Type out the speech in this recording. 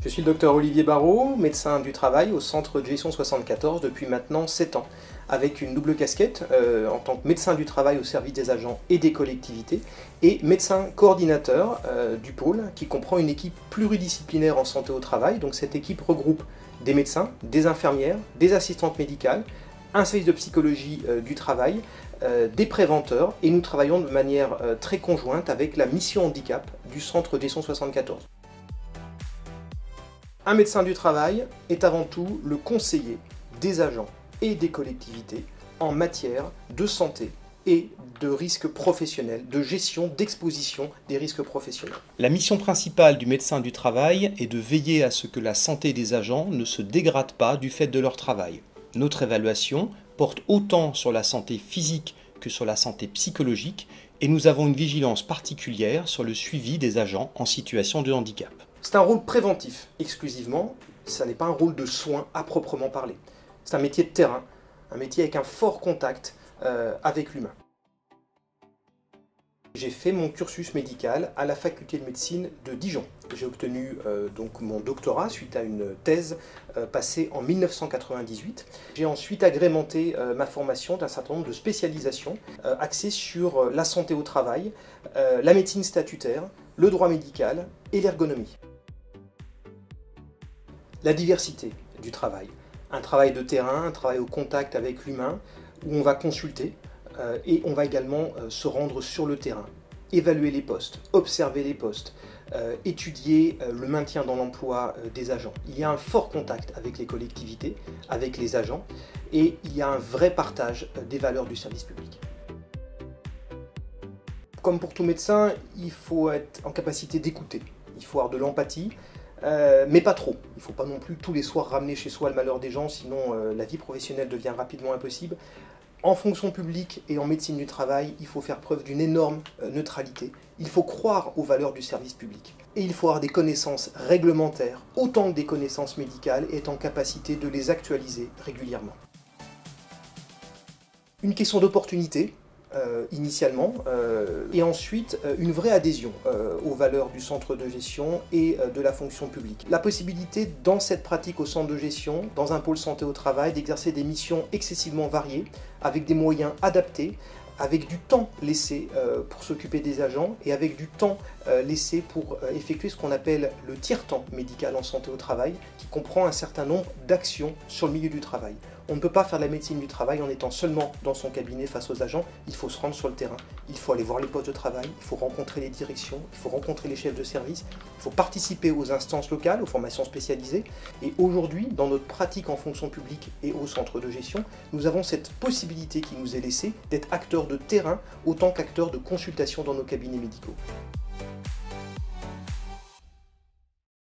Je suis le docteur Olivier Barrault, médecin du travail au centre de gestion 74 depuis maintenant 7 ans, avec une double casquette en tant que médecin du travail au service des agents et des collectivités et médecin coordinateur du pôle qui comprend une équipe pluridisciplinaire en santé au travail. Donc cette équipe regroupe des médecins, des infirmières, des assistantes médicales, un service de psychologie du travail, des préventeurs et nous travaillons de manière très conjointe avec la mission handicap du centre de gestion 74. Un médecin du travail est avant tout le conseiller des agents et des collectivités en matière de santé et de risques professionnels, de gestion d'exposition des risques professionnels. La mission principale du médecin du travail est de veiller à ce que la santé des agents ne se dégrade pas du fait de leur travail. Notre évaluation porte autant sur la santé physique que sur la santé psychologique et nous avons une vigilance particulière sur le suivi des agents en situation de handicap. C'est un rôle préventif exclusivement, ça n'est pas un rôle de soins à proprement parler. C'est un métier de terrain, un métier avec un fort contact avec l'humain. J'ai fait mon cursus médical à la faculté de médecine de Dijon. J'ai obtenu donc mon doctorat suite à une thèse passée en 1998. J'ai ensuite agrémenté ma formation d'un certain nombre de spécialisations axées sur la santé au travail, la médecine statutaire, le droit médical et l'ergonomie. La diversité du travail, un travail de terrain, un travail au contact avec l'humain, où on va consulter et on va également se rendre sur le terrain, évaluer les postes, observer les postes, étudier le maintien dans l'emploi des agents. Il y a un fort contact avec les collectivités, avec les agents, et il y a un vrai partage des valeurs du service public. Comme pour tout médecin, il faut être en capacité d'écouter, il faut avoir de l'empathie, mais pas trop. Il ne faut pas non plus tous les soirs ramener chez soi le malheur des gens, sinon la vie professionnelle devient rapidement impossible. En fonction publique et en médecine du travail, il faut faire preuve d'une énorme neutralité. Il faut croire aux valeurs du service public. Et il faut avoir des connaissances réglementaires, autant que des connaissances médicales, et être en capacité de les actualiser régulièrement. Une question d'opportunité, initialement, et ensuite une vraie adhésion aux valeurs du centre de gestion et de la fonction publique. La possibilité dans cette pratique au centre de gestion, dans un pôle santé au travail, d'exercer des missions excessivement variées, avec des moyens adaptés, avec du temps laissé pour s'occuper des agents et avec du temps laissé pour effectuer ce qu'on appelle le tiers-temps médical en santé au travail, qui comprend un certain nombre d'actions sur le milieu du travail. On ne peut pas faire de la médecine du travail en étant seulement dans son cabinet face aux agents, il faut se rendre sur le terrain, il faut aller voir les postes de travail, il faut rencontrer les directions, il faut rencontrer les chefs de service, il faut participer aux instances locales, aux formations spécialisées. Et aujourd'hui, dans notre pratique en fonction publique et au centre de gestion, nous avons cette possibilité qui nous est laissée d'être acteurs de terrain autant qu'acteurs de consultation dans nos cabinets médicaux.